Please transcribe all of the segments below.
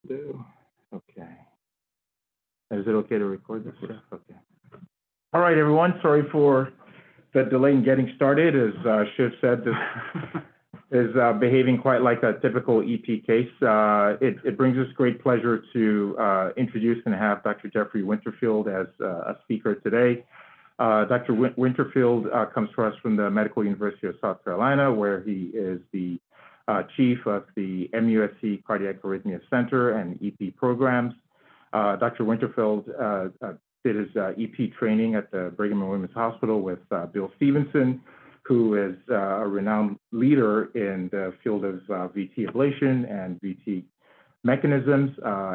Do. Okay. Is it okay to record this? Yeah. Okay. All right, everyone. Sorry for the delay in getting started. As Shiv said, this is behaving quite like a typical EP case. It brings us great pleasure to introduce and have Dr. Jeffrey Winterfield as a speaker today. Dr. Winterfield comes to us from the Medical University of South Carolina, where he is the chief of the MUSC Cardiac Arrhythmia Center and EP programs. Dr. Winterfield did his EP training at the Brigham and Women's Hospital with Bill Stevenson, who is a renowned leader in the field of VT ablation and VT mechanisms,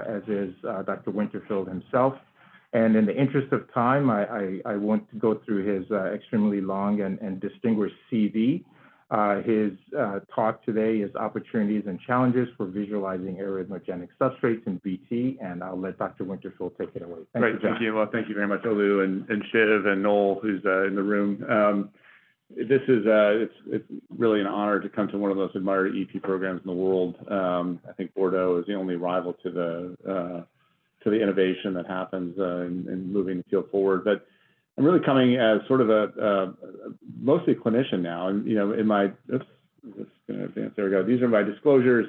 as is Dr. Winterfield himself. And in the interest of time, I want to go through his extremely long and distinguished CV. His talk today is Opportunities and Challenges for Visualizing Arrythmogenic Substrates in VT, and I'll let Dr. Winterfield take it away. Great, thank you. Well, thank you very much, Olu and Shiv and Noel, who's in the room. This is it's really an honor to come to one of the most admired EP programs in the world. I think Bordeaux is the only rival to the innovation that happens in moving the field forward. But I'm really coming as sort of a mostly clinician now, and in my oops, I'm just going to advance. There we go. These are my disclosures,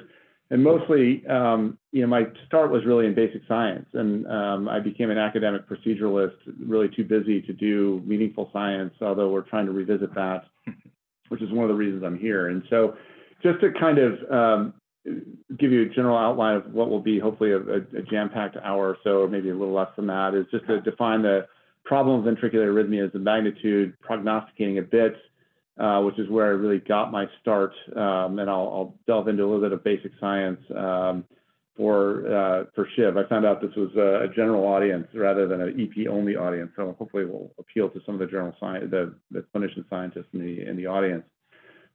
and mostly my start was really in basic science, and I became an academic proceduralist, really too busy to do meaningful science. Although we're trying to revisit that, which is one of the reasons I'm here. And so, just to kind of give you a general outline of what will be hopefully a jam-packed hour or so, or maybe a little less than that, is just to define the problem of ventricular arrhythmia, the magnitude, prognosticating a bit, which is where I really got my start. And I'll delve into a little bit of basic science for Shiv. I found out this was a general audience rather than an EP-only audience, so hopefully it will appeal to some of the general science, the clinician scientists in the audience.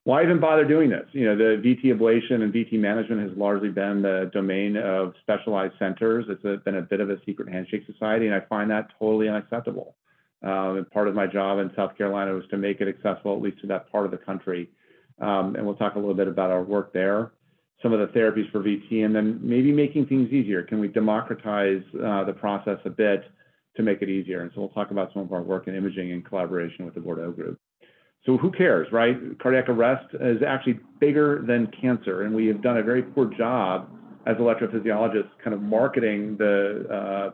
Why even bother doing this? The VT ablation and VT management has largely been the domain of specialized centers. It's been a bit of a secret handshake society, and I find that totally unacceptable. And part of my job in South Carolina was to make it accessible, at least to that part of the country. And we'll talk a little bit about our work there, some of the therapies for VT, and then maybe making things easier. Can we democratize the process a bit to make it easier? And so we'll talk about some of our work in imaging in collaboration with the Bordeaux group. So who cares, right? Cardiac arrest is actually bigger than cancer, and we have done a very poor job as electrophysiologists kind of marketing the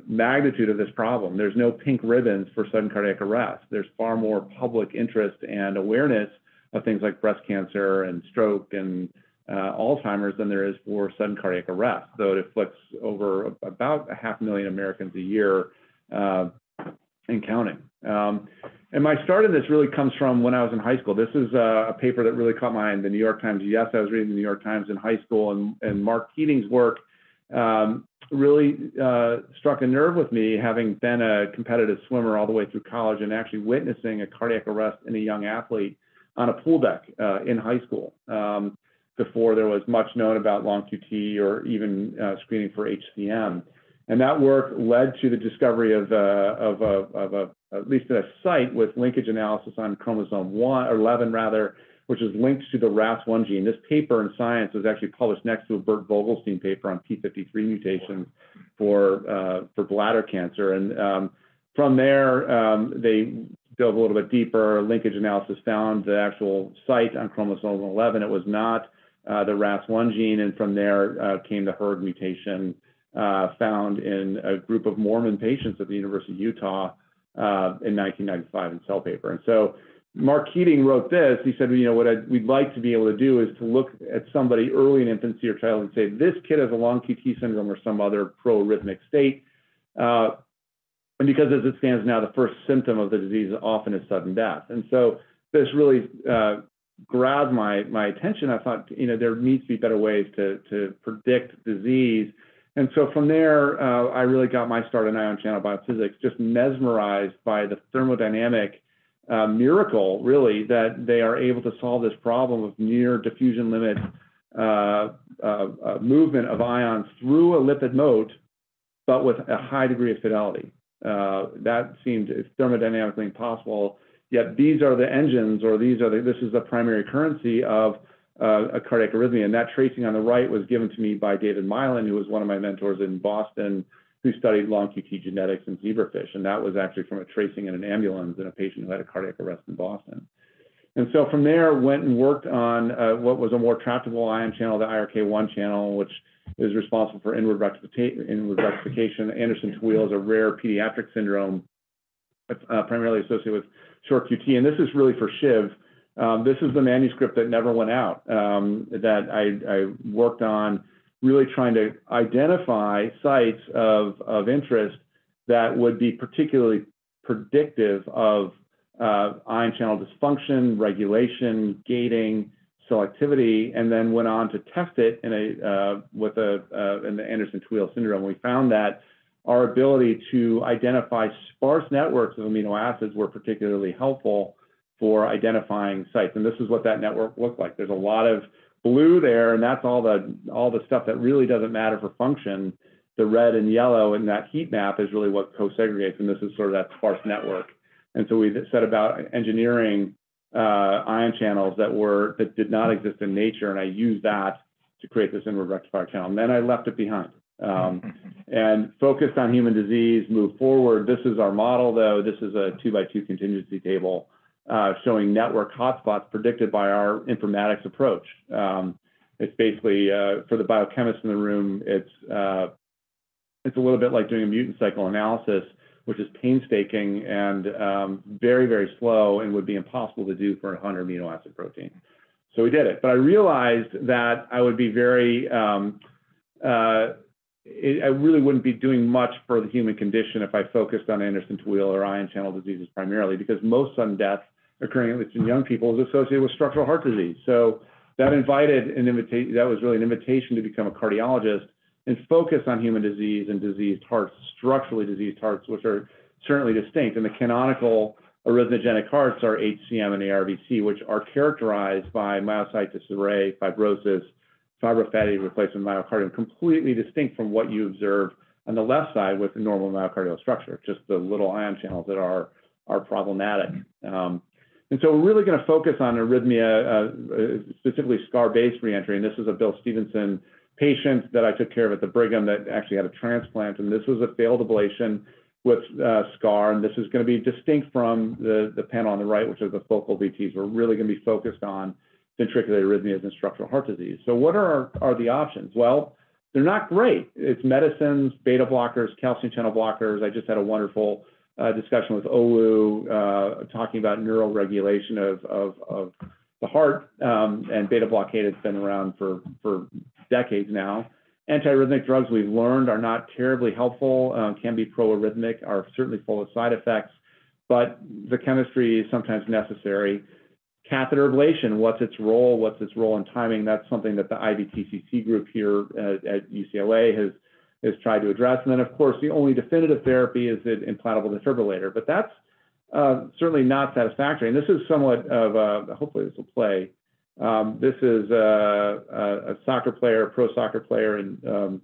magnitude of this problem. There's no pink ribbons for sudden cardiac arrest. There's far more public interest and awareness of things like breast cancer and stroke and Alzheimer's than there is for sudden cardiac arrest, though it afflicts over about 500,000 Americans a year and counting. And my start in this really comes from when I was in high school. This is a paper that really caught my eye in the New York Times. Yes, I was reading the New York Times in high school, and Mark Keating's work really struck a nerve with me, having been a competitive swimmer all the way through college and actually witnessing a cardiac arrest in a young athlete on a pool deck in high school before there was much known about long QT or even screening for HCM. And that work led to the discovery of at least a site with linkage analysis on chromosome 11, which is linked to the RAS1 gene. This paper in Science was actually published next to a Bert Vogelstein paper on P53 mutations for bladder cancer. And from there, they dove a little bit deeper. Linkage analysis found the actual site on chromosome 11. It was not the RAS1 gene, and from there came the hERG mutation found in a group of Mormon patients at the University of Utah in 1995 in Cell paper. And so Mark Keating wrote this. He said, what we'd like to be able to do is to look at somebody early in infancy or child and say, this kid has a long QT syndrome or some other pro-arrhythmic state. And because as it stands now, the first symptom of the disease often is sudden death. And so this really grabbed my attention. I thought, there needs to be better ways to predict disease. And so from there, I really got my start in ion channel biophysics, just mesmerized by the thermodynamic miracle, really, that they are able to solve this problem of near diffusion limit movement of ions through a lipid moat, but with a high degree of fidelity. That seemed thermodynamically impossible, yet these are the engines, or this is the primary currency of a cardiac arrhythmia. And that tracing on the right was given to me by David Milan, who was one of my mentors in Boston, who studied long QT genetics in zebrafish. And that was actually from a tracing in an ambulance in a patient who had a cardiac arrest in Boston. And so from there, went and worked on what was a more tractable ion channel, the IRK1 channel, which is responsible for inward rectification. Anderson-Tawil is a rare pediatric syndrome, primarily associated with short QT. And this is really for SHIV. This is the manuscript that never went out, that I worked on, really trying to identify sites of interest that would be particularly predictive of ion channel dysfunction, regulation, gating, selectivity, and then went on to test it in the Anderson-Tawil syndrome. We found that our ability to identify sparse networks of amino acids were particularly helpful for identifying sites. And this is what that network looked like. There's a lot of blue there, and that's all the stuff that really doesn't matter for function. The red and yellow in that heat map is really what co-segregates, and this is sort of that sparse network. And so we set about engineering ion channels that did not exist in nature, and I used that to create this inward rectifier channel. And then I left it behind and focused on human disease, moved forward. This is our model, though. This is a 2x2 contingency table showing network hotspots predicted by our informatics approach. It's basically, for the biochemists in the room, it's a little bit like doing a mutant cycle analysis, which is painstaking and very, very slow and would be impossible to do for a 100 amino acid protein. So we did it. But I realized that I would be I really wouldn't be doing much for the human condition if I focused on Anderson-Tawil or ion channel diseases primarily, because most sudden death occurring, at least in young people, is associated with structural heart disease. So that that was really an invitation to become a cardiologist and focus on human disease and diseased hearts, structurally diseased hearts, which are certainly distinct. And the canonical arrhythmogenic hearts are HCM and ARVC, which are characterized by myositis array, fibrosis, fibrofatty replacement myocardium, completely distinct from what you observe on the left side with the normal myocardial structure, just the little ion channels that are problematic. And so we're really going to focus on arrhythmia, specifically scar-based reentry. And this is a Bill Stevenson patient that I took care of at the Brigham that actually had a transplant. And this was a failed ablation with scar. And this is going to be distinct from the panel on the right, which are the focal VTs. We're really going to be focused on ventricular arrhythmias and structural heart disease. So what are the options? Well, they're not great. It's medicines, beta blockers, calcium channel blockers. I just had a wonderful discussion with Olu talking about neural regulation of the heart, and beta blockade has been around for decades now. Antiarrhythmic drugs we've learned are not terribly helpful, can be pro-arrhythmic, are certainly full of side effects, but the chemistry is sometimes necessary. Catheter ablation, what's its role in timing? That's something that the IVTCC group here at UCLA has tried to address. And then, of course, the only definitive therapy is an implantable defibrillator, but that's certainly not satisfactory. And this is somewhat of hopefully this will play. This is a soccer player, pro soccer player, and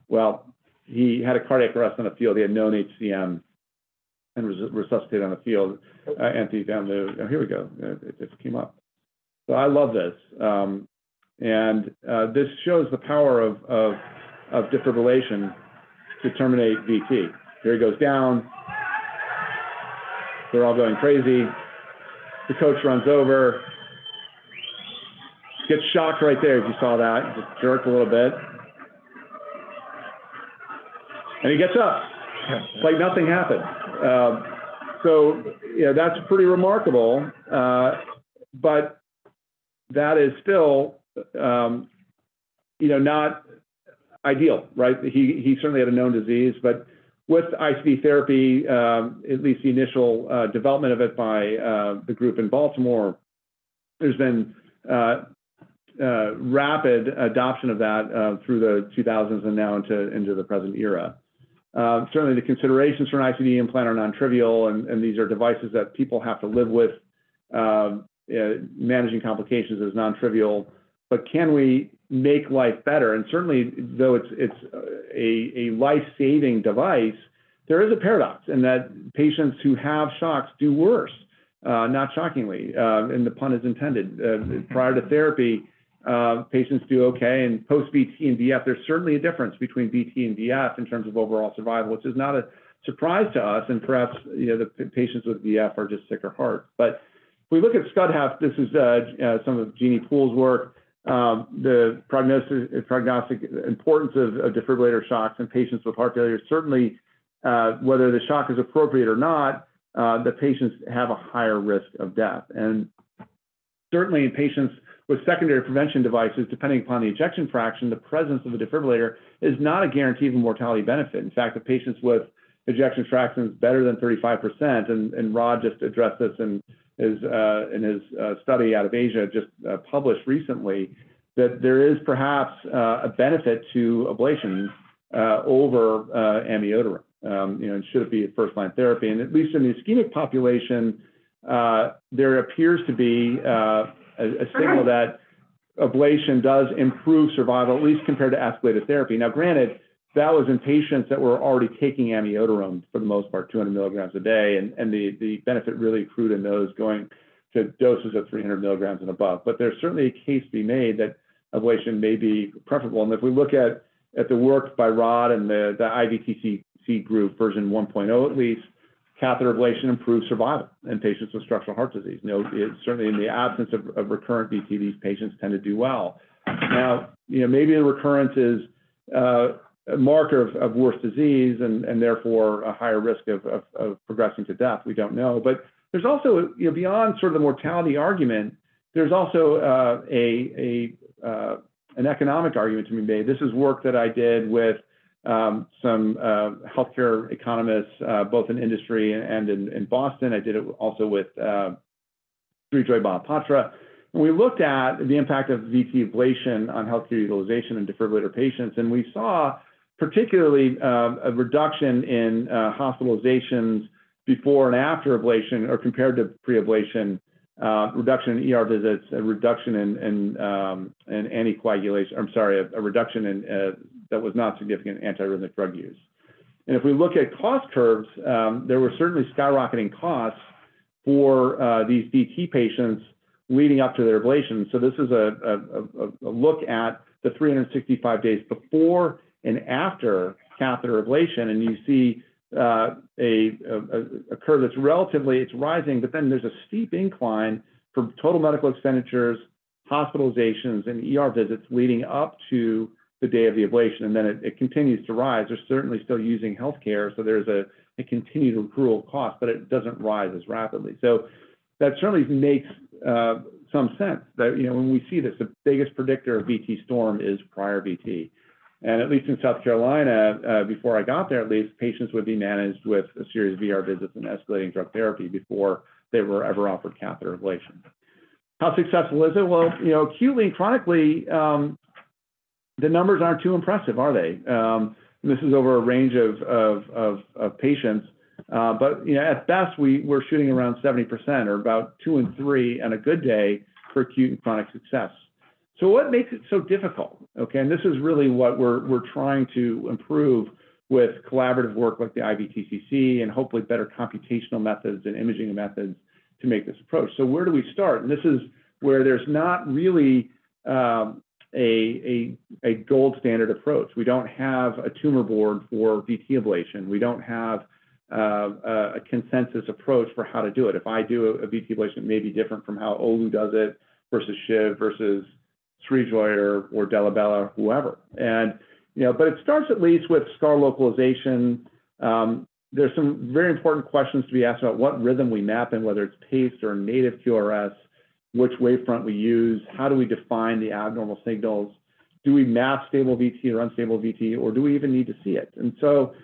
well, he had a cardiac arrest on the field. He had known HCM and resuscitated on the field. Anthony found here we go. It just came up. So I love this. This shows the power of defibrillation to terminate VT. Here he goes down. They're all going crazy. The coach runs over, gets shocked right there, if you saw that, just jerked a little bit. And he gets up, like nothing happened. So, yeah, that's pretty remarkable, but that is still, not ideal, right? He certainly had a known disease, but with ICD therapy, at least the initial development of it by the group in Baltimore, there's been rapid adoption of that through the 2000s and now into the present era. Certainly the considerations for an ICD implant are non-trivial, and these are devices that people have to live with. Managing complications is non-trivial, but can we make life better? And certainly, though it's a life-saving device, there is a paradox in that patients who have shocks do worse, not shockingly, and the pun is intended. Prior to therapy, patients do okay. And post-VT and VF, there's certainly a difference between VT and VF in terms of overall survival, which is not a surprise to us. And perhaps, the patients with VF are just sicker hearts. But if we look at SCUD-HEF, this is some of Jeannie Poole's work. The prognostic importance of defibrillator shocks in patients with heart failure. Certainly, whether the shock is appropriate or not, the patients have a higher risk of death. And certainly in patients with secondary prevention devices, depending upon the ejection fraction, the presence of a defibrillator is not a guarantee of a mortality benefit. In fact, the patients with ejection fractions better than 35%, and Rod just addressed this in his study out of Asia, just published recently, that there is perhaps a benefit to ablation over amiodarone. And should it be a first-line therapy? And at least in the ischemic population, there appears to be a signal that ablation does improve survival, at least compared to escalated therapy. Now, granted, that was in patients that were already taking amiodarone for the most part, 200 milligrams a day, and the benefit really accrued in those going to doses of 300 milligrams and above. But there's certainly a case to be made that ablation may be preferable. And if we look at the work by Rod and the IVTC group, version 1.0 at least, catheter ablation improves survival in patients with structural heart disease. Certainly in the absence of recurrent VT, these patients tend to do well. Now, maybe the recurrence is a marker of worse disease and therefore a higher risk of progressing to death. We don't know. But there's also, beyond sort of the mortality argument, there's also an economic argument to be made. This is work that I did with some healthcare economists, both in industry and in Boston. I did it also with Srijoy Bahapatra. And we looked at the impact of VT ablation on healthcare utilization in defibrillator patients, and we saw particularly a reduction in hospitalizations before and after ablation, or compared to pre-ablation, reduction in ER visits, a reduction in anticoagulation. I'm sorry, a reduction in that was not significant antiarrhythmic drug use. And if we look at cost curves, there were certainly skyrocketing costs for these VT patients leading up to their ablation. So this is a look at the 365 days before and after catheter ablation, and you see a curve that's it's rising, but then there's a steep incline for total medical expenditures, hospitalizations, and ER visits leading up to the day of the ablation, and then it continues to rise. They're certainly still using healthcare, so there's a continued accrual cost, but it doesn't rise as rapidly. So that certainly makes some sense that, when we see this, the biggest predictor of VT storm is prior VT. And at least in South Carolina, before I got there, at least, patients would be managed with a series of ER visits and escalating drug therapy before they were ever offered catheter ablation. How successful is it? Well, acutely and chronically, the numbers aren't too impressive, are they? This is over a range of patients. But at best, we're shooting around 70%, or about 2 in 3 on a good day for acute and chronic success. So what makes it so difficult? Okay, and this is really what we're trying to improve with collaborative work like the IVTCC, and hopefully better computational methods and imaging methods to make this approach. So where do we start? And this is where there's not really a gold standard approach. We don't have a tumor board for VT ablation. We don't have a consensus approach for how to do it. If I do a VT ablation, it may be different from how Olu does it versus Shiv versus Srijoy or Delabella, whoever. And, but it starts at least with scar localization. There's some very important questions to be asked about what rhythm we map in, whether it's paced or native QRS, which wavefront we use, how do we define the abnormal signals, do we map stable VT or unstable VT, or do we even need to see it? And so,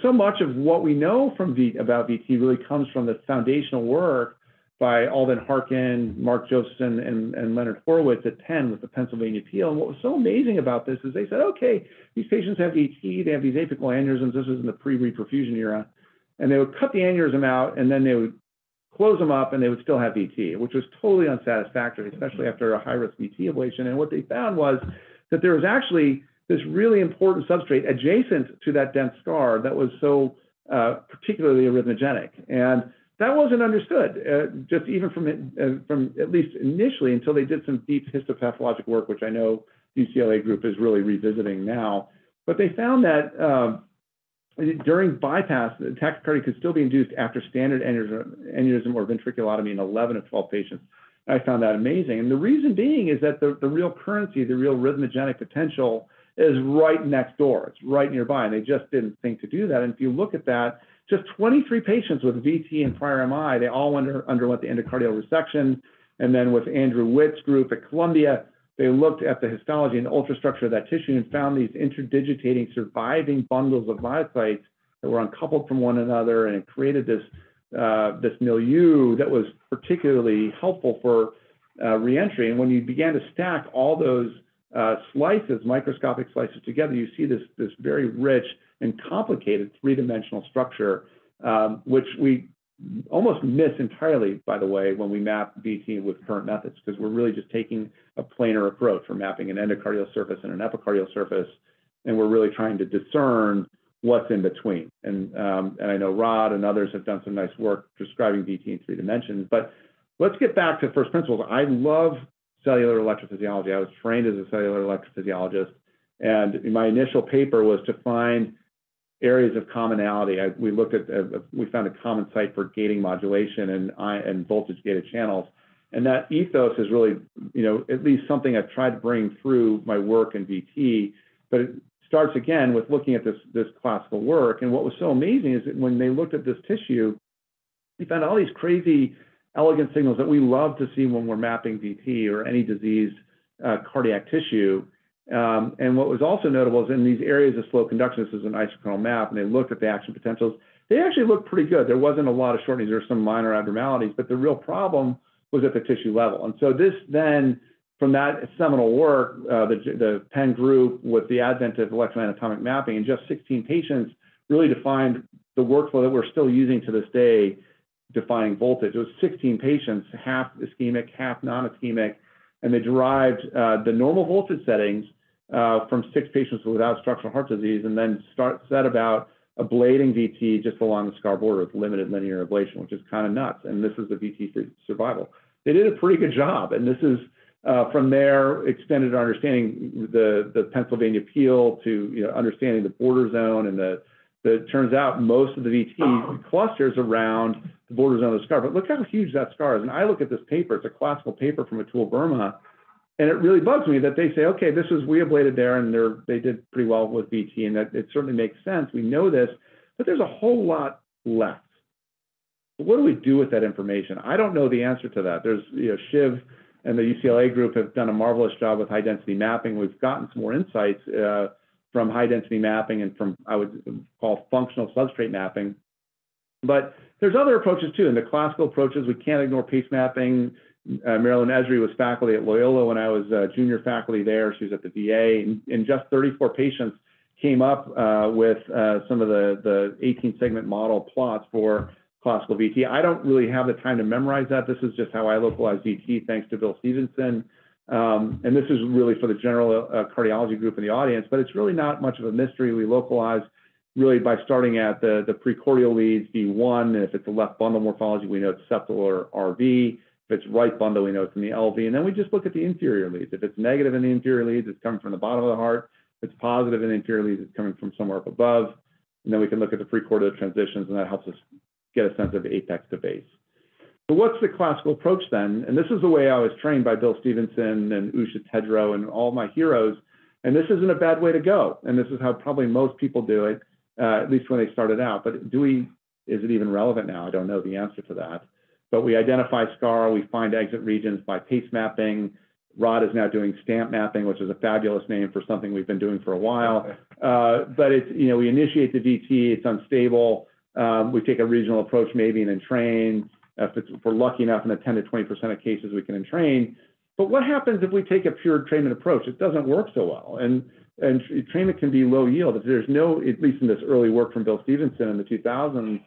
so much of what we know about VT really comes from the foundational work by Alden Harkin, Mark Josephson, and Leonard Horowitz at Penn with the Pennsylvania Peel. And what was so amazing about this is they said, okay, these patients have VT, they have these apical aneurysms. This was in the pre-reperfusion era. And they would cut the aneurysm out, and then they would close them up, and they would still have VT, which was totally unsatisfactory, especially after a high-risk VT ablation. And what they found was that there was actually this really important substrate adjacent to that dense scar that was so particularly arrhythmogenic. And that wasn't understood, just even from at least initially until they did some deep histopathologic work, which I know the UCLA group is really revisiting now. But they found that during bypass, the tachycardia could still be induced after standard aneurysm or ventriculotomy in 11 of 12 patients. I found that amazing. And the reason being is that the real currency, the real arrhythmogenic potential is right next door. It's right nearby. And they just didn't think to do that. And if you look at that, just 23 patients with VT and prior MI, they all underwent the endocardial resection. And then with Andrew Witt's group at Columbia, they looked at the histology and the ultrastructure of that tissue and found these interdigitating surviving bundles of myocytes that were uncoupled from one another, and it created this milieu that was particularly helpful for reentry. And when you began to stack all those slices, microscopic slices together, you see this very rich and complicated three-dimensional structure, which we almost miss entirely, by the way, when we map VT with current methods, because we're really just taking a planar approach. We're mapping an endocardial surface and an epicardial surface, and we're really trying to discern what's in between. And I know Rod and others have done some nice work describing VT in 3 dimensions. But let's get back to first principles. I love cellular electrophysiology. I was trained as a cellular electrophysiologist, and my initial paper was to find areas of commonality. We found a common site for gating modulation and voltage gated channels. And that ethos is really, at least something I've tried to bring through my work in VT, but it starts again with looking at this classical work. And what was so amazing is that when they looked at this tissue, they found all these crazy elegant signals that we love to see when we're mapping VT or any diseased cardiac tissue. And what was also notable is in these areas of slow conduction, this is an isochronal map, and they looked at the action potentials. They actually looked pretty good. There wasn't a lot of shortenings. There were some minor abnormalities, but the real problem was at the tissue level. And so this then, from that seminal work, the Penn group with the advent of electroanatomic mapping in just 16 patients really defined the workflow that we're still using to this day, defining voltage. It was 16 patients, half ischemic, half non-ischemic, and they derived the normal voltage settings from 6 patients without structural heart disease, and then set about ablating VT just along the scar border with limited linear ablation, which is kind of nuts. And this is the VT survival. They did a pretty good job, and this is from there extended our understanding the Pennsylvania peel to understanding the border zone, and it turns out most of the VT clusters around the border zone of the scar. But look how huge that scar is. And I look at this paper; it's a classical paper from Atul Verma. And it really bugs me that they say, okay, we ablated there, and they did pretty well with VT, and that it certainly makes sense. We know this, but there's a whole lot left. What do we do with that information? I don't know the answer to that. There's, Shiv and the UCLA group have done a marvelous job with high-density mapping. We've gotten some more insights from high-density mapping and from, I would call, functional substrate mapping. But there's other approaches, too. In the classical approaches, we can't ignore pace mapping. Marilyn Esri was faculty at Loyola when I was junior faculty there. She was at the VA, and just 34 patients came up with some of the 18-segment model plots for classical VT. I don't really have the time to memorize that. This is just how I localize VT, thanks to Bill Stevenson. And this is really for the general cardiology group in the audience, but it's really not much of a mystery. We localize really by starting at the precordial leads, V1, and if it's a left bundle morphology, we know it's septal or RV. If it's right bundle, we know it's in the LV. And then we just look at the inferior leads. If it's negative in the inferior leads, it's coming from the bottom of the heart. If it's positive in the inferior leads, it's coming from somewhere up above. And then we can look at the precordial transitions, and that helps us get a sense of apex to base. So what's the classical approach then? And this is the way I was trained by Bill Stevenson and Usha Tedrow and all my heroes. And this isn't a bad way to go. And this is how probably most people do it, at least when they started out. But is it even relevant now? I don't know the answer to that. But we identify scar, we find exit regions by pace mapping. Rod is now doing stamp mapping, which is a fabulous name for something we've been doing for a while. But it's, we initiate the VT, it's unstable. We take a regional approach maybe and entrain. If we're lucky enough in the 10 to 20% of cases, we can entrain. But what happens if we take a pure trainment approach? It doesn't work so well. And trainment can be low yield. If there's no, at least in this early work from Bill Stevenson in the 2000s,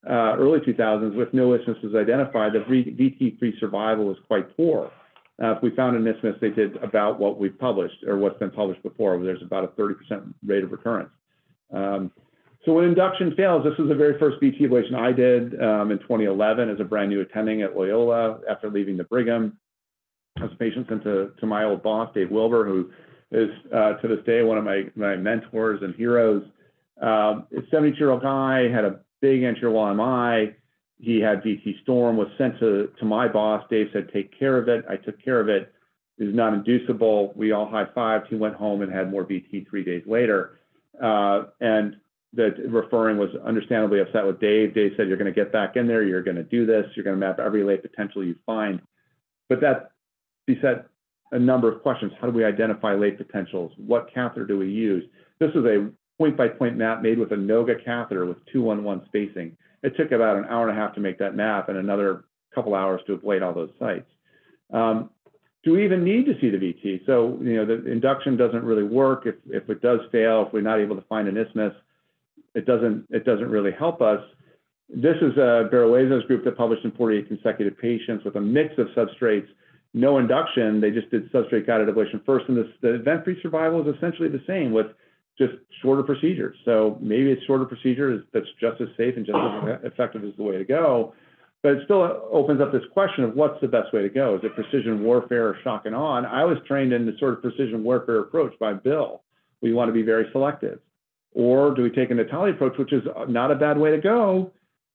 early 2000s, with no isthmuses identified, the VT-free survival was quite poor. If we found an isthmus, they did about what we've published or what's been published before, where there's about a 30% rate of recurrence. So when induction fails, this was the very first VT ablation I did in 2011 as a brand new attending at Loyola after leaving the Brigham. I was a patient sent to my old boss, Dave Wilbur, who is to this day one of my mentors and heroes. A 72-year-old guy, had a big anterior wall MI. He had VT storm, was sent to my boss. Dave said, take care of it. I took care of it. It was not inducible. We all high-fived. He went home and had more VT 3 days later. And the referring was understandably upset with Dave. Dave said, you're going to get back in there. You're going to do this. You're going to map every late potential you find. But that beset a number of questions. How do we identify late potentials? What catheter do we use? This is a point-by-point map made with a Noga catheter with 2-1-1 spacing. It took about an hour and a half to make that map and another couple hours to ablate all those sites. Do we even need to see the VT? So, the induction doesn't really work. If it does fail, if we're not able to find an isthmus, it doesn't really help us. This is Baruezo's group that published in 48 consecutive patients with a mix of substrates, no induction. They just did substrate guided ablation first, and the event-free survival is essentially the same with just shorter procedures. So maybe it's shorter procedure that's just as safe and just as effective as the way to go. But it still opens up this question of what's the best way to go? Is it precision warfare or shock and awe? And I was trained in the sort of precision warfare approach by Bill. We want to be very selective. Or do we take a Natali approach, which is not a bad way to go,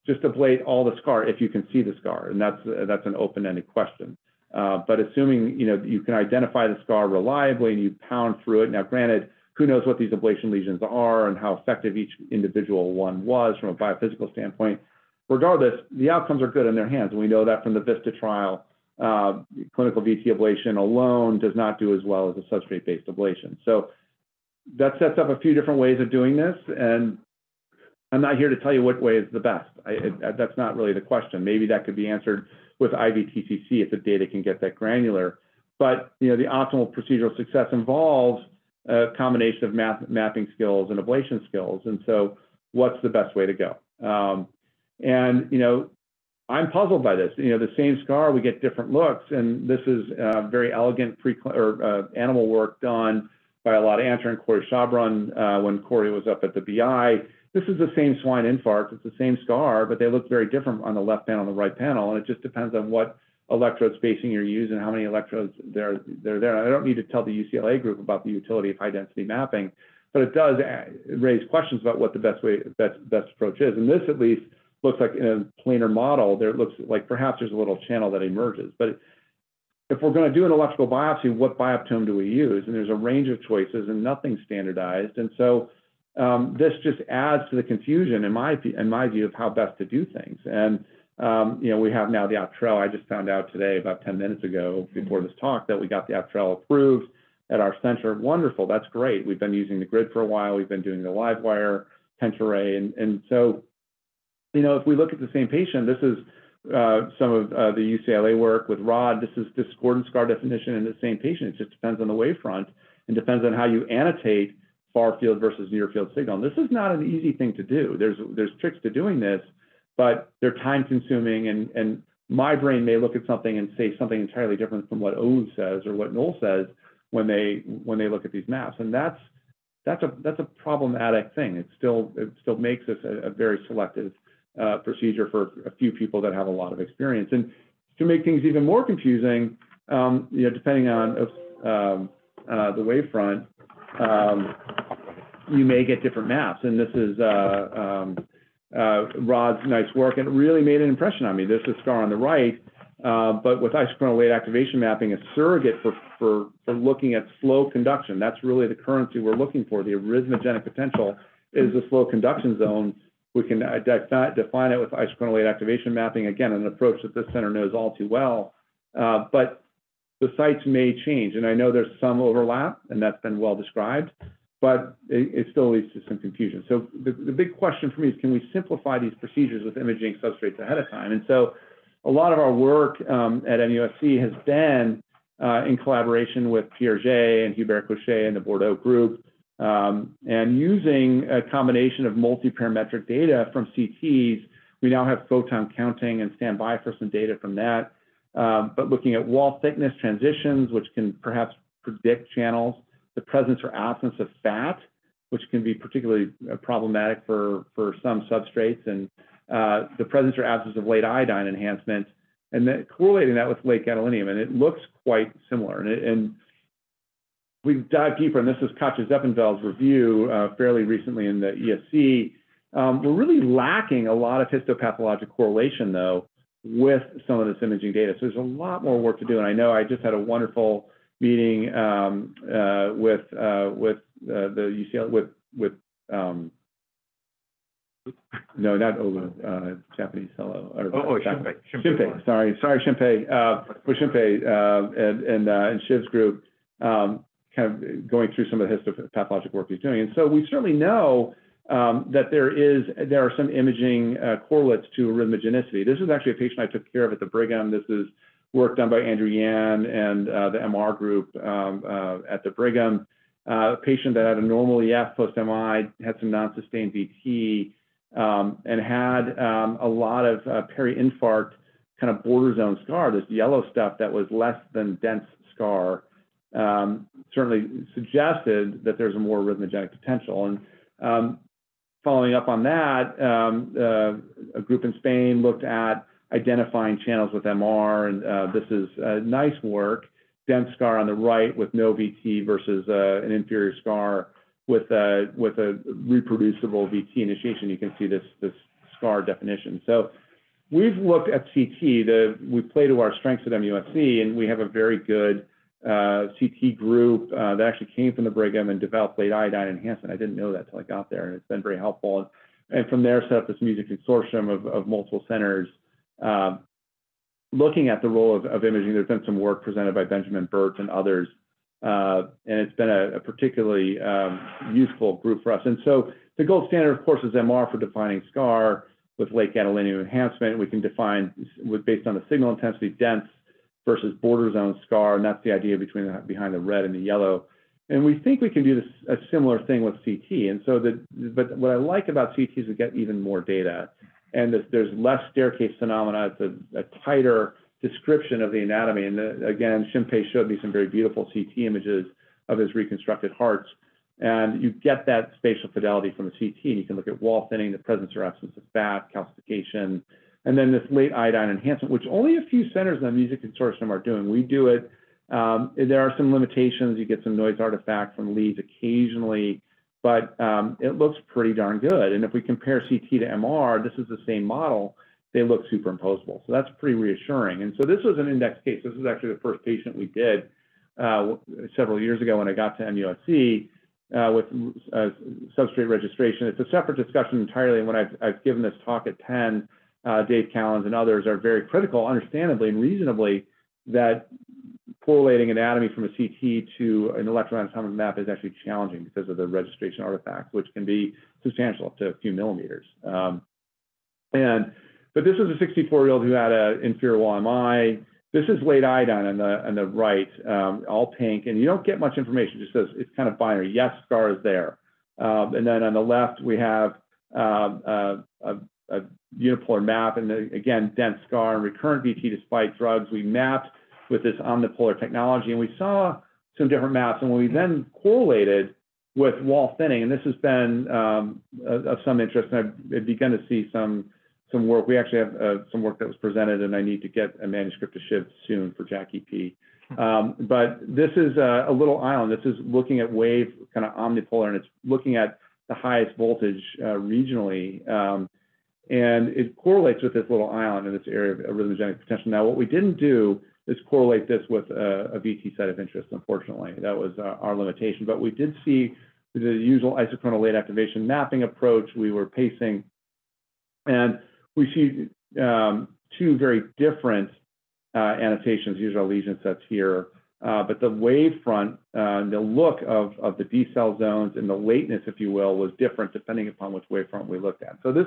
just ablate all the scar if you can see the scar? And that's an open-ended question. But assuming you can identify the scar reliably and you pound through it. Now, granted, who knows what these ablation lesions are and how effective each individual one was from a biophysical standpoint. Regardless, the outcomes are good in their hands. And we know that from the VISTA trial. Clinical VT ablation alone does not do as well as a substrate-based ablation. So that sets up a few different ways of doing this. And I'm not here to tell you what way is the best. That's not really the question. Maybe that could be answered with IVTCC if the data can get that granular. But the optimal procedural success involves a combination of mapping skills and ablation skills. And so what's the best way to go? I'm puzzled by this. The same scar, we get different looks. And this is very elegant animal work done by a lot of Anter and Corey Chabron when Corey was up at the BI. This is the same swine infarct. It's the same scar, but they look very different on the left panel and the right panel. And it just depends on what electrode spacing you're using, how many electrodes they're there. I don't need to tell the UCLA group about the utility of high density mapping, but it does raise questions about what the best approach is. And this at least looks like in a planar model, it looks like perhaps there's a little channel that emerges. But if we're going to do an electrical biopsy, what bioptome do we use? And there's a range of choices and nothing's standardized. And so this just adds to the confusion in my view of how best to do things. And we have now the Aptrel. I just found out today, about 10 minutes ago, before this talk, that we got the Aptrel approved at our center. Wonderful, that's great. We've been using the grid for a while. We've been doing the live wire, Tenteray, and so, if we look at the same patient, this is some of the UCLA work with Rod. This is discordant scar definition in the same patient. It just depends on the wavefront and depends on how you annotate far field versus near field signal. And this is not an easy thing to do. There's tricks to doing this, but they're time consuming, and my brain may look at something and say something entirely different from what Ove says or what Noel says when they look at these maps. And that's a problematic thing. It still makes this a very selective procedure for a few people that have a lot of experience. And to make things even more confusing, depending on the wavefront, you may get different maps. And this is Rod's nice work, and it really made an impression on me. This is scar on the right, but with isochronal late activation mapping, a surrogate for looking at slow conduction. That's really the currency we're looking for. The arrhythmogenic potential is the slow conduction zone. We can define it with isochronal late activation mapping, again, an approach that this center knows all too well. But the sites may change, and I know there's some overlap, and that's been well described, but it still leads to some confusion. So the big question for me is, can we simplify these procedures with imaging substrates ahead of time? And so a lot of our work at MUSC has been in collaboration with Pierre Jay and Hubert Cochet and the Bordeaux group, and using a combination of multi-parametric data from CTs. We now have photon counting and stand by for some data from that, but looking at wall thickness transitions, which can perhaps predict channels, the presence or absence of fat, which can be particularly problematic for some substrates, and the presence or absence of late iodine enhancement, and then correlating that with late gadolinium, and it looks quite similar. And we dive deeper, and this is Katja Zeppenveld's review fairly recently in the ESC. We're really lacking a lot of histopathologic correlation, though, with some of this imaging data. So there's a lot more work to do. And I know I just had a wonderful meeting with the UCL, no, not Olu, Japanese fellow. Shimpei. Shimpei, sorry, Shimpei, with Shimpei and Shiv's group, kind of going through some of the histopathologic work he's doing. And so we certainly know that there are some imaging correlates to arrhythmogenicity. This is actually a patient I took care of at the Brigham. This is work done by Andrew Yan and the MR group at the Brigham. A patient that had a normal EF post-MI, had some non-sustained VT, and had a lot of peri-infarct kind of border zone scar, this yellow stuff that was less than dense scar, certainly suggested that there's a more arrhythmogenic potential. And following up on that, a group in Spain looked at identifying channels with MR, and this is nice work. Dense scar on the right with no VT versus an inferior scar with a reproducible VT initiation. You can see this scar definition. So we've looked at CT. We play to our strengths at MUSC, and we have a very good CT group that actually came from the Brigham and developed late iodine enhancement. I didn't know that till I got there, and it's been very helpful. And from there, set up this music consortium of multiple centers looking at the role of imaging. There's been some work presented by Benjamin Burt and others, and it's been a particularly useful group for us. And so the gold standard, of course, is MR for defining scar with late gadolinium enhancement. We can define, based on the signal intensity, dense versus border zone scar, and that's the idea behind the red and the yellow. And we think we can do a similar thing with CT. And so, but what I like about CT is we get even more data, and there's less staircase phenomena. It's a tighter description of the anatomy. And again, Shimpei showed me some very beautiful CT images of his reconstructed hearts. And you get that spatial fidelity from the CT, and you can look at wall thinning, the presence or absence of fat, calcification, and then this late iodine enhancement, which only a few centers in the music consortium are doing. We do it. There are some limitations. You get some noise artifact from leads occasionally, but it looks pretty darn good. And if we compare CT to MR, this is the same model. They look superimposable. So that's pretty reassuring. And so this was an index case. This was actually the first patient we did several years ago when I got to MUSC with substrate registration. It's a separate discussion entirely. And when I've given this talk at Penn, Dave Callens and others are very critical, understandably and reasonably, that correlating anatomy from a CT to an electron map is actually challenging because of the registration artifacts, which can be substantial, up to a few millimeters. But this is a 64-year-old who had an inferior wall MI. This is late iodine on the right, all pink, and you don't get much information. It just says it's kind of binary. Yes, scar is there. And then on the left, we have a unipolar map, and again, dense scar and recurrent VT despite drugs. We mapped with this omnipolar technology, and we saw some different maps. And when we then correlated with wall thinning, and this has been of some interest, and I've begun to see some work. We actually have some work that was presented, and I need to get a manuscript to Shiv soon for Jackie P. But this is a little island. This is looking at wave kind of omnipolar, and it's looking at the highest voltage regionally. And it correlates with this little island in this area of arrhythmogenic potential. Now, what we didn't do is correlate this with a VT site of interest, unfortunately. That was our limitation. But we did see the usual isochronal late activation mapping approach. We were pacing, and we see two very different annotations. These are lesion sets here. But the wavefront, the look of the D cell zones and the lateness, if you will, was different depending upon which wavefront we looked at. So this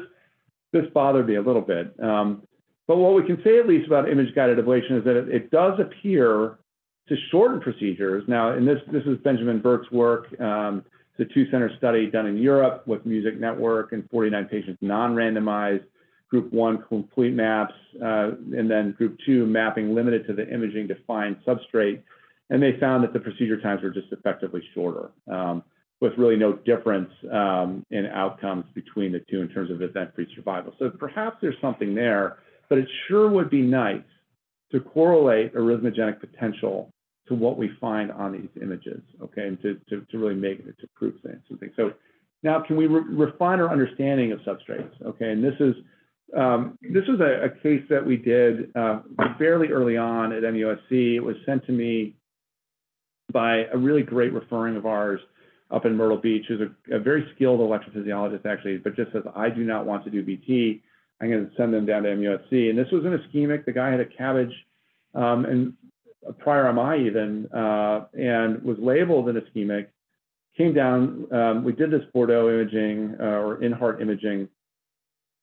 bothered me a little bit. But what we can say at least about image-guided ablation is that it does appear to shorten procedures. Now, and this is Benjamin Burt's work. It's a two-center study done in Europe with Music Network and 49 patients, non-randomized. Group 1 complete maps, and then group 2 mapping limited to the imaging defined substrate. And they found that the procedure times were just effectively shorter. with really no difference in outcomes between the two in terms of event-free survival. So perhaps there's something there, but it sure would be nice to correlate arrhythmogenic potential to what we find on these images, okay, and to really make it, to prove something. So now can we refine our understanding of substrates, okay? And this was a case that we did fairly early on at MUSC. It was sent to me by a really great referring of ours up in Myrtle Beach, who's a very skilled electrophysiologist actually, but just says, I do not want to do VT. I'm going to send them down to MUSC. And this was an ischemic. The guy had a CABG and a prior MI even, and was labeled an ischemic. Came down, we did this Bordeaux imaging or in-heart imaging,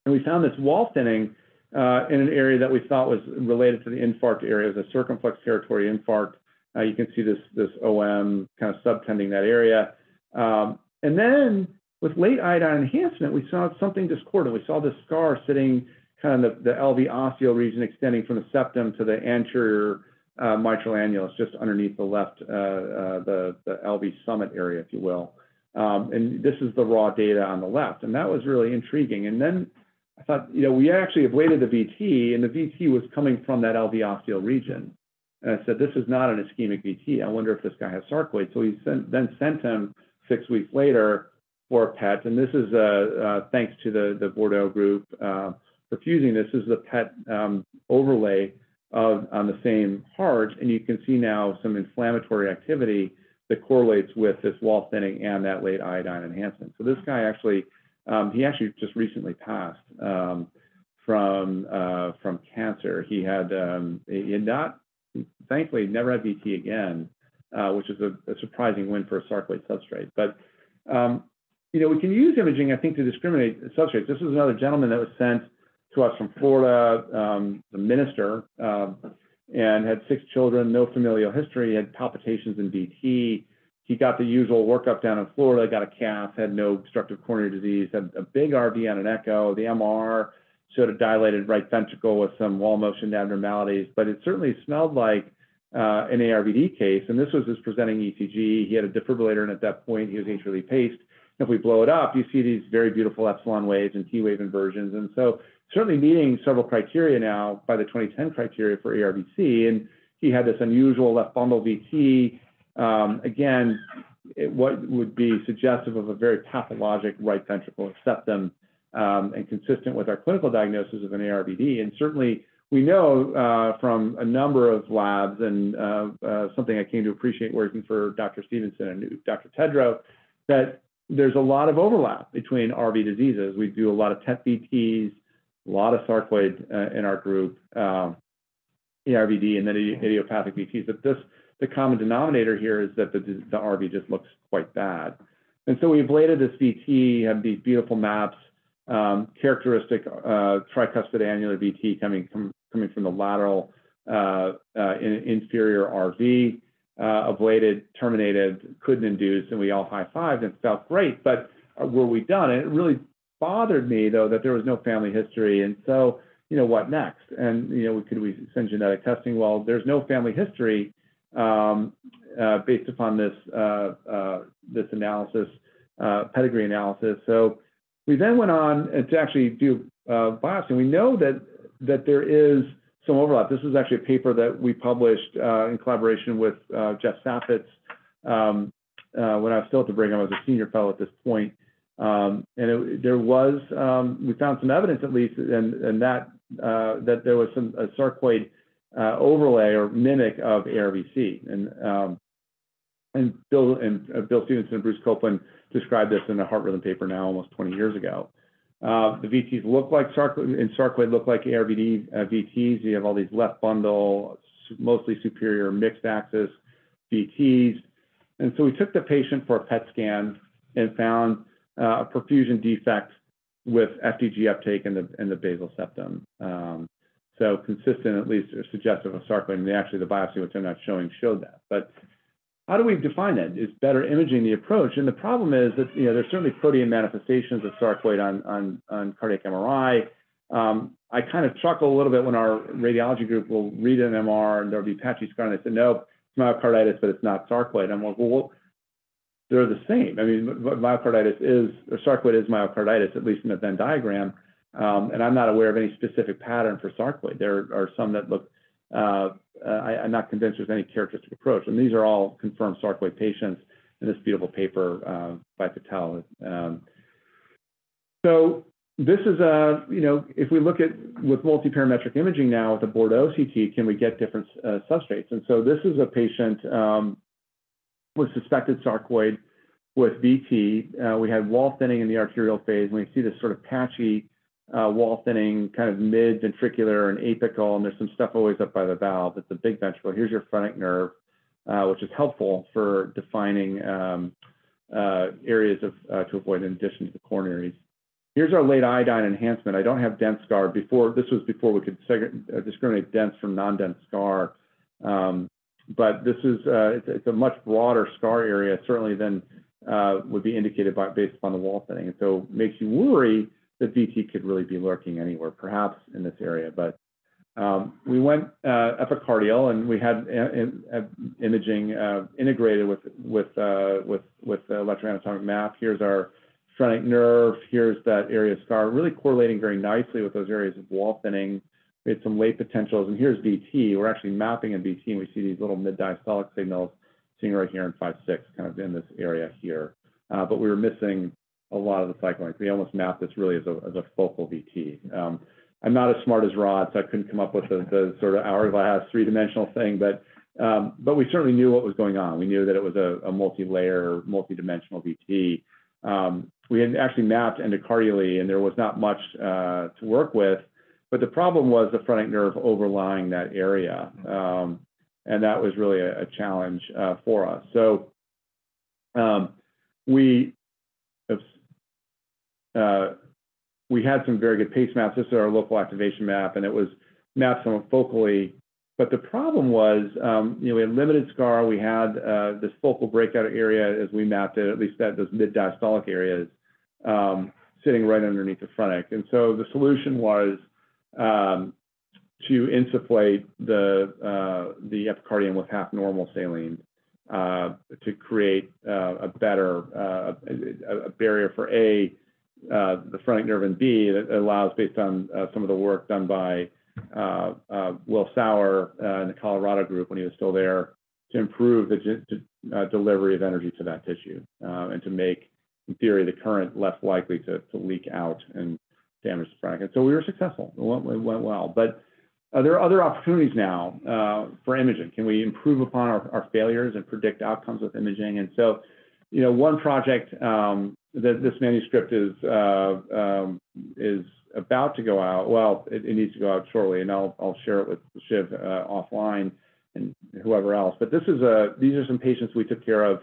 and we found this wall thinning in an area that we thought was related to the infarct area. It was a circumflex territory infarct. You can see this OM kind of subtending that area. And then with late iodine enhancement, we saw something discordant. We saw this scar sitting kind of the LV osteo region extending from the septum to the anterior mitral annulus, just underneath the left, the LV summit area, if you will. And this is the raw data on the left. And that was really intriguing. And then I thought, we actually ablated the VT, and the VT was coming from that LV osteo region. And I said, this is not an ischemic VT. I wonder if this guy has sarcoid. So we then sent him 6 weeks later for a PET. And this is thanks to the Bordeaux group for fusing. This is the PET overlay on the same heart. And you can see now some inflammatory activity that correlates with this wall thinning and that late iodine enhancement. So this guy actually, he actually just recently passed from cancer. He had not, thankfully, never had VT again, which is a surprising win for a sarcoid substrate. But, we can use imaging, I think, to discriminate substrates. This is another gentleman that was sent to us from Florida, the minister, and had 6 children, no familial history, had palpitations in VT. He got the usual workup down in Florida, got a cath, had no obstructive coronary disease, had a big RV on an echo. The MR showed a dilated right ventricle with some wall motion abnormalities, but it certainly smelled like an ARVD case. And this was his presenting ECG. He had a defibrillator, and at that point, he was atrially paced. If we blow it up, you see these very beautiful epsilon waves and T wave inversions. And so certainly meeting several criteria now by the 2010 criteria for ARVC. And he had this unusual left bundle VT. Again, what would be suggestive of a very pathologic right ventricle septum and consistent with our clinical diagnosis of an ARVD. And certainly we know from a number of labs and something I came to appreciate working for Dr. Stevenson and Dr. Tedrow, that there's a lot of overlap between RV diseases. We do a lot of TET VTs, a lot of sarcoid in our group, ARVD, and then idiopathic VTs. But the common denominator here is that the RV just looks quite bad. And so we ablated this VT, have these beautiful maps, characteristic tricuspid annular VT coming from the lateral inferior RV, ablated, terminated, couldn't induce, and we all high-fived and felt great. But were we done? And it really bothered me, though, that there was no family history. And so, what next? And, could we send genetic testing? Well, there's no family history based upon this analysis, pedigree analysis. So we then went on to actually do biopsy. We know that there is some overlap. This was actually a paper that we published in collaboration with Jeff Saffitz when I was still at the Brigham. I was a senior fellow at this point. And we found some evidence, at least, and that there was a sarcoid overlay or mimic of ARVC. And Bill Stevenson and Bruce Copeland described this in a heart rhythm paper now almost 20 years ago. The VTs look like sarcoid look like ARVD VTs. You have all these left bundle, mostly superior mixed axis VTs. And so we took the patient for a PET scan and found a perfusion defect with FDG uptake in the basal septum. So consistent, at least, or suggestive of sarcoid. And actually, the biopsy, which I'm not showing, showed that. But how do we define that? Is better imaging the approach? And the problem is that there's certainly protein manifestations of sarcoid on cardiac MRI. I kind of chuckle a little bit when our radiology group will read an MR and there'll be patchy scar, and they say, no, it's myocarditis, but it's not sarcoid. I'm like, well, they're the same. I mean, myocarditis is, or sarcoid is myocarditis, at least in the Venn diagram. And I'm not aware of any specific pattern for sarcoid. There are some that look, I'm not convinced there's any characteristic approach. And these are all confirmed sarcoid patients in this beautiful paper by Patel. So this is if we look at with multiparametric imaging now with the Bordeaux CT, can we get different substrates? And so this is a patient with suspected sarcoid with VT. We had wall thinning in the arterial phase, and we see this sort of patchy wall thinning, kind of mid-ventricular and apical, and there's some stuff always up by the valve. It's a big ventricle. Here's your phrenic nerve, which is helpful for defining areas to avoid in addition to the coronaries. Here's our late iodine enhancement. I don't have dense scar. This was before we could discriminate dense from non-dense scar. But this is, it's a much broader scar area, certainly than would be indicated based upon the wall thinning. And so it makes you worry that VT could really be lurking anywhere, perhaps in this area. But we went epicardial, and we had imaging integrated with electroanatomic map. Here's our phrenic nerve. Here's that area of scar, really correlating very nicely with those areas of wall thinning. We had some late potentials, and here's VT. We're actually mapping in VT, and we see these little mid-diastolic signals, seeing right here in 5-6, kind of in this area here. But we were missing a lot of the cycling. We almost mapped this really as a focal VT. I'm not as smart as Rod, so I couldn't come up with the sort of hourglass three-dimensional thing, but we certainly knew what was going on. We knew that it was a multi-layer, multi-dimensional VT. We had actually mapped endocardially, and there was not much to work with, but the problem was the phrenic nerve overlying that area, and that was really a challenge for us. So we had some very good pace maps. This is our local activation map, and it was mapped somewhat focally. But the problem was, we had limited scar. We had this focal breakout area as we mapped it, at least those mid-diastolic areas, sitting right underneath the phrenic. And so the solution was to insufflate the epicardium with half normal saline to create a better a barrier for the phrenic nerve, and B, that allows, based on some of the work done by Will Sauer in the Colorado group when he was still there, to improve the delivery of energy to that tissue and to make, in theory, the current less likely to leak out and damage the phrenic. And so we were successful. It went well. But there are other opportunities now for imaging. Can we improve upon our failures and predict outcomes with imaging? And so, one project that this manuscript is about to go out. Well, it needs to go out shortly, and I'll share it with Shiv offline and whoever else. But these are some patients we took care of.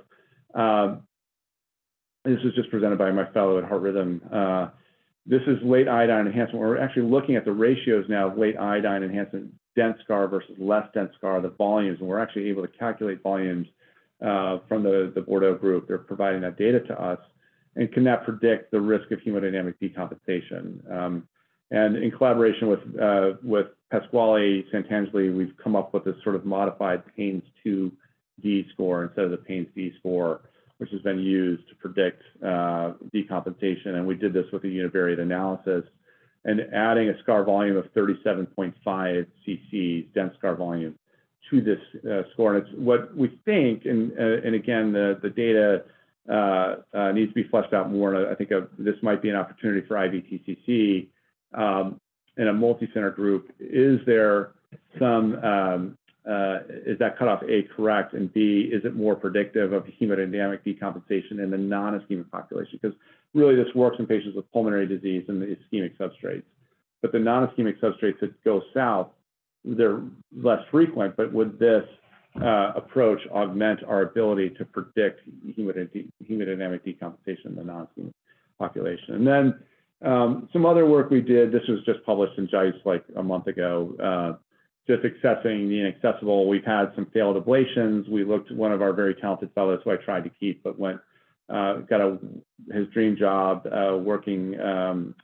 This was just presented by my fellow at Heart Rhythm. This is late iodine enhancement. We're actually looking at the ratios now of late iodine enhancement, dense scar versus less dense scar, the volumes, and we're actually able to calculate volumes from the Bordeaux group. They're providing that data to us. And can that predict the risk of hemodynamic decompensation? And in collaboration with Pasquale Santangeli, we've come up with this sort of modified Paynes 2D score instead of the Paynes D score, which has been used to predict decompensation. And we did this with a univariate analysis and adding a scar volume of 37.5 cc's, dense scar volume, to this score. And it's what we think, and again, the data needs to be fleshed out more. And I think this might be an opportunity for IVTCC in a multi-center group. Is there some, is that cutoff A correct? And B, is it more predictive of hemodynamic decompensation in the non-ischemic population? Because really this works in patients with pulmonary disease and the ischemic substrates. But the non-ischemic substrates that go south, they're less frequent, but would this approach augment our ability to predict hemodynamic decompensation in the non-ischemic population? And then some other work we did, this was just published in JICE like a month ago, just accessing the inaccessible. We've had some failed ablations. We looked at one of our very talented fellows who I tried to keep, but got his dream job working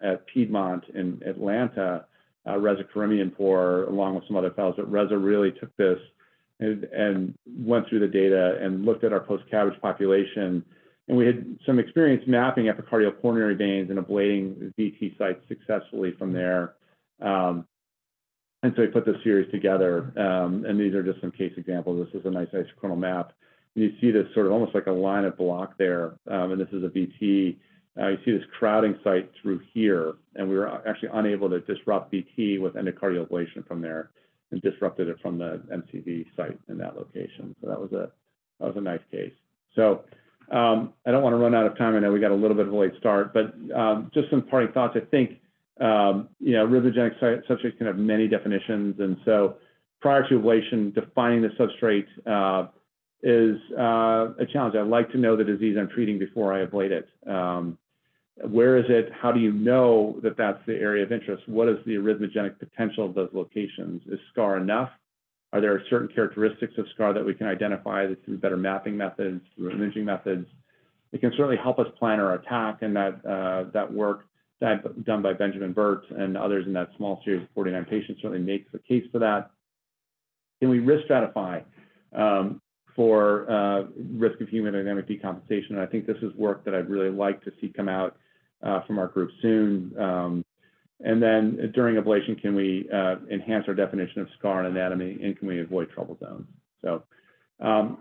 at Piedmont in Atlanta, Reza Karimianpour, along with some other fellows. But Reza really took this and went through the data and looked at our post-CABG population And we had some experience mapping epicardial coronary veins and ablating VT sites successfully from there. And so we put this series together, and these are just some case examples. This is a nice isochronal map. And you see this sort of almost like a line of block there, and this is a VT. You see this crowding site through here, and we were actually unable to disrupt VT with endocardial ablation from there, and disrupted it from the MCV site in that location. So that was a nice case. So I don't want to run out of time. I know we got a little bit of a late start, but just some parting thoughts. I think arrhythmogenic substrates can have many definitions, and so prior to ablation, defining the substrate is a challenge. I'd like to know the disease I'm treating before I ablate it. Where is it? How do you know that that's the area of interest? What is the arrhythmogenic potential of those locations? Is scar enough? Are there certain characteristics of scar that we can identify through better mapping methods, through imaging methods? It can certainly help us plan our attack, and that work done by Benjamin Burt and others in that small series of 49 patients certainly makes the case for that. Can we risk stratify for risk of hemodynamic decompensation? And I think this is work that I'd really like to see come out from our group soon. And then during ablation, can we enhance our definition of scar and anatomy, and can we avoid trouble zones? So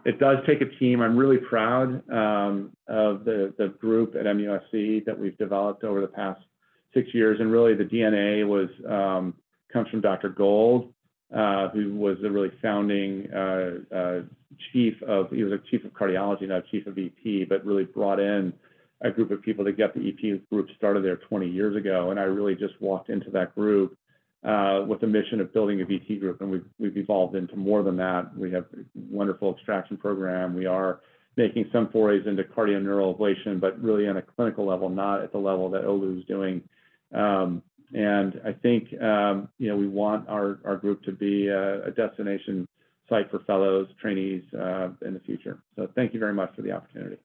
it does take a team. I'm really proud of the group at MUSC that we've developed over the past 6 years. And really the DNA comes from Dr. Gold, who was the really founding he was a chief of cardiology, not chief of EP, but really brought in a group of people to get the EP group started there 20 years ago. And I really just walked into that group with the mission of building a VT group. And we've evolved into more than that. We have a wonderful extraction program. We are making some forays into cardioneural ablation, but really on a clinical level, not at the level that Olu's doing. And I think, we want our group to be a destination site for fellows, trainees in the future. So thank you very much for the opportunity.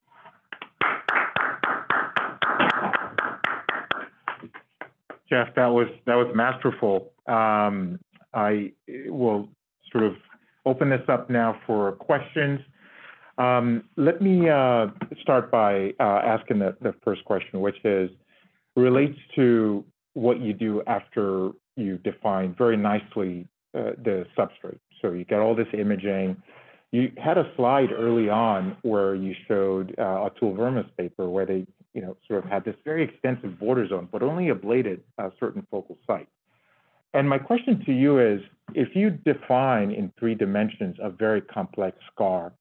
Jeff, that was masterful. I will sort of open this up now for questions. Let me start by asking the first question, which relates to what you do after you define very nicely the substrate. So you got all this imaging. You had a slide early on where you showed Atul Verma's paper where they sort of had this very extensive border zone, but only ablated a certain focal site. And my question to you is, if you define in 3 dimensions a very complex scar,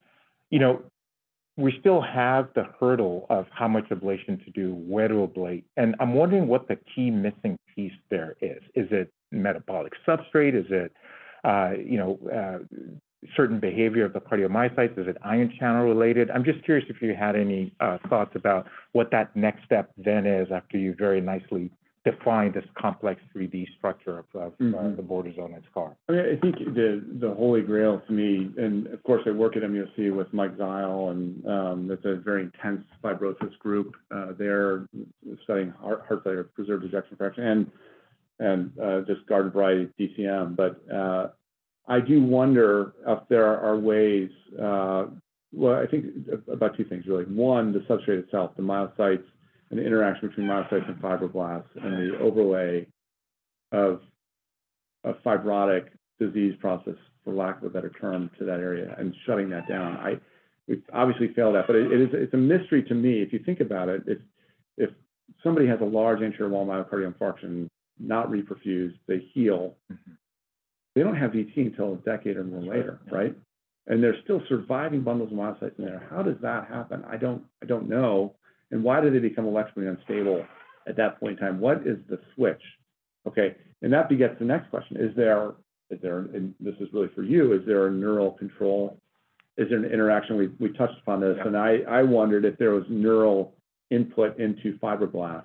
we still have the hurdle of how much ablation to do, where to ablate. And I'm wondering what the key missing piece there is. Is it metabolic substrate? Is it, certain behavior of the cardiomyocytes? Is it ion channel related? I'm just curious if you had any thoughts about what that next step then is after you very nicely define this complex 3D structure of the border zone and scar. I mean, I think the holy grail to me, and of course I work at MUSC with Mike Zile, and that's a very intense fibrosis group. They're studying heart failure, preserved ejection fraction, and just garden variety DCM. But I do wonder if there are ways, well, I think about 2 things really. One, the substrate itself, the myocytes, and the interaction between myocytes and fibroblasts, and the overlay of a fibrotic disease process, for lack of a better term, to that area, and shutting that down. We've obviously failed at, but it's a mystery to me. If you think about it, if somebody has a large anterior wall myocardial infarction, not reperfused, they heal, they don't have VT until a decade or more later, right? And there's still surviving bundles of myocytes in there. How does that happen? I don't know. And why do they become electrically unstable at that point in time? What is the switch? Okay, and that begets the next question. Is there, and this is really for you, is there a neural control? Is there an interaction? We touched upon this, and I wondered if there was neural input into fibroblasts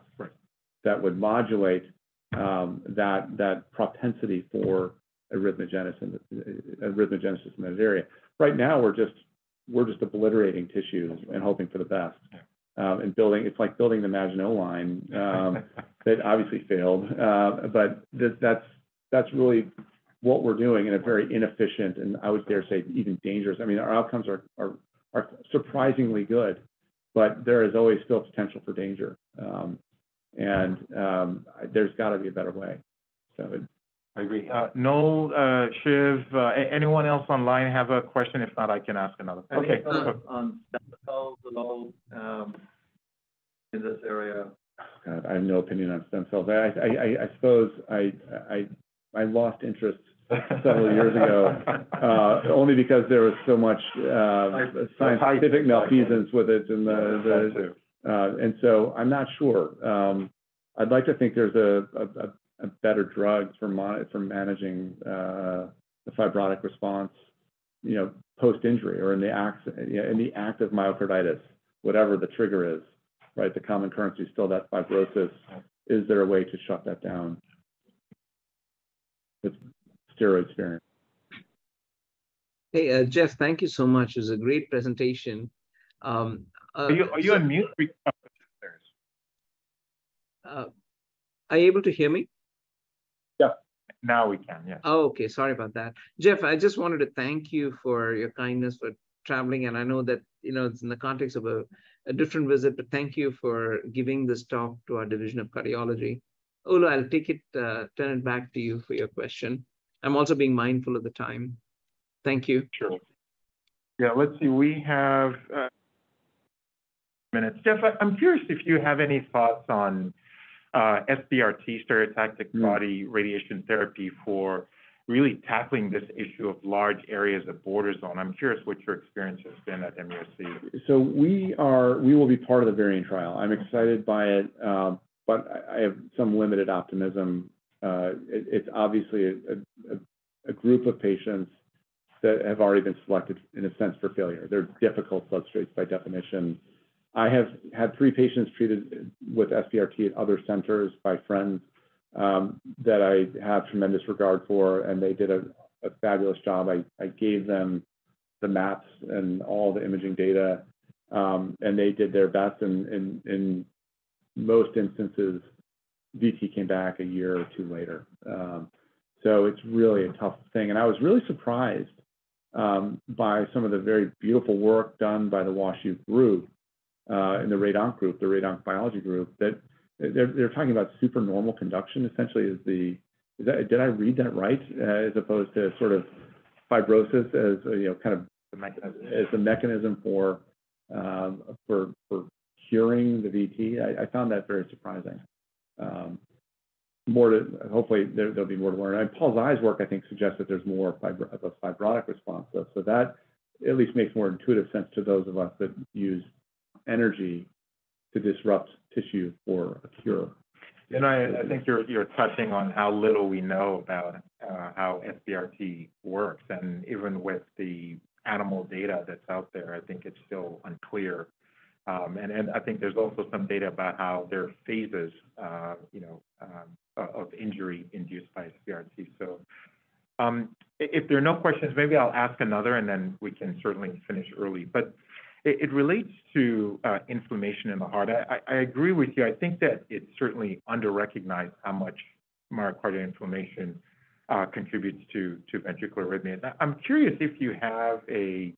that would modulate that propensity for arrhythmogenesis in that area. Right now, we're just obliterating tissues and hoping for the best. And it's like building the Maginot Line that obviously failed, but that's really what we're doing in a very inefficient, and I would dare say even dangerous. I mean, our outcomes are surprisingly good, but there is always still potential for danger. There's got to be a better way. So I agree. Noel, Shiv, anyone else online have a question? If not, I can ask another. Okay. On stem cells at all in this area? God, I have no opinion on stem cells. I suppose I lost interest several years ago, only because there was so much scientific malfeasance with it, and so I'm not sure. I'd like to think there's a better drug for managing the fibrotic response, post-injury or in the act of myocarditis, whatever the trigger is, right? The common currency is still that fibrosis. Is there a way to shut that down with steroid sparing? Hey, Jeff, thank you so much. It was a great presentation. Are you on mute? Are you able to hear me? Yeah, now we can, yeah. Oh, okay, sorry about that. Jeff, I just wanted to thank you for your kindness for traveling. And I know that, it's in the context of a different visit, but thank you for giving this talk to our Division of Cardiology. Olu, I'll turn it back to you for your question. I'm also being mindful of the time. Thank you. Sure. Yeah, let's see, we have minutes. Jeff, I'm curious if you have any thoughts on SBRT, stereotactic body radiation therapy, for really tackling this issue of large areas of border zone. I'm curious what your experience has been at MUSC. So we will be part of the variant trial. I'm excited by it, but I have some limited optimism. It's obviously a group of patients that have already been selected in a sense for failure. They're difficult substrates by definition. I have had 3 patients treated with SBRT at other centers by friends that I have tremendous regard for, and they did a fabulous job. I gave them the maps and all the imaging data, and they did their best. And in most instances, VT came back a year or 2 later. So it's really a tough thing. And I was really surprised by some of the very beautiful work done by the WashU group, in the radonc group, the radonc biology group, that they're talking about supernormal conduction. Essentially, did I read that right? As opposed to sort of fibrosis as kind of as the mechanism for curing the VT. I found that very surprising. Hopefully there'll be more to learn. And Paul Zai's work, I think, suggests that there's more of a fibrotic response. So that at least makes more intuitive sense to those of us that use energy to disrupt tissue for a cure. And I think you're touching on how little we know about how SBRT works, and even with the animal data that's out there, I think it's still unclear. And I think there's also some data about how there are phases, of injury induced by SBRT. So, if there are no questions, maybe I'll ask another, and then we can certainly finish early. But it relates to inflammation in the heart. I agree with you. I think that it's certainly under-recognized how much myocardial inflammation contributes to ventricular arrhythmia. I'm curious if you have a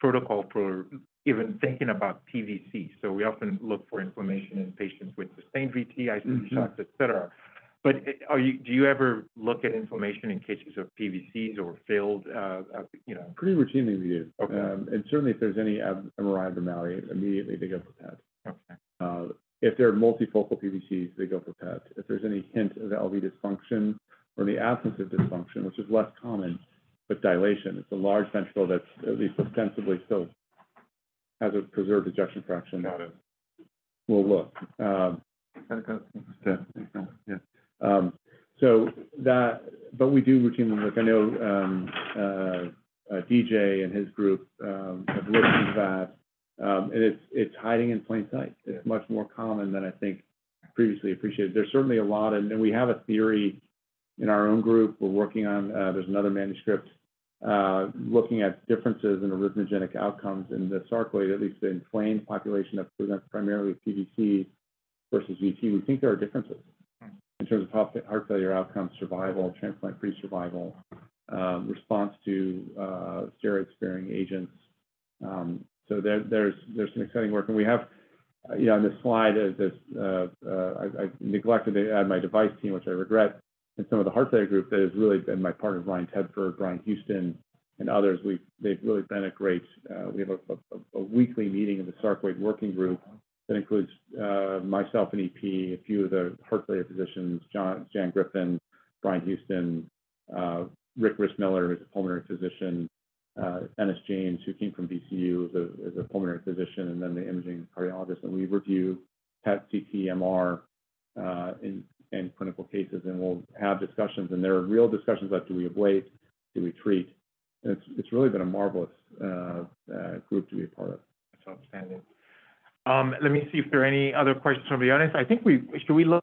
protocol for even thinking about PVC. So we often look for inflammation in patients with sustained VT, ICD shots, et cetera. But do you ever look at inflammation in cases of PVCs or failed, Pretty routinely we do. Okay. And certainly if there's any MRI abnormality, immediately they go for PET. Okay. If they're multifocal PVCs, they go for PET. If there's any hint of LV dysfunction or the absence of dysfunction, which is less common, but dilation, it's a large ventricle that's at least ostensibly still has a preserved ejection fraction. Got it. We'll look. But we do routinely look. I know DJ and his group have looked into that, and it's hiding in plain sight. It's much more common than I think previously appreciated. There's certainly a lot, and we have a theory in our own group. We're working on. There's another manuscript looking at differences in arrhythmogenic outcomes in the sarcoid, at least the inflamed population that presents primarily with PVC versus VT. We think there are differences in terms of heart failure outcomes, survival, transplant-free survival, response to steroid-sparing agents, So there's some exciting work, and we have, on this slide, I neglected to add my device team, which I regret, and some of the heart failure group that has really been my partners, Ryan Tedford, Brian Houston, and others. They've really been a great. We have a weekly meeting of the Sarcoid Working Group that includes myself and EP, a few of the heart failure physicians, Jan Griffin, Brian Houston, Rick Rissmiller, who's a pulmonary physician, Ennis James, who came from VCU as a pulmonary physician, and then the imaging cardiologist. And we review PET, CT, MR in clinical cases, and we'll have discussions. And there are real discussions about, do we ablate, do we treat? And it's really been a marvelous group to be a part of. That's outstanding. Let me see if there are any other questions from the audience. I think should we look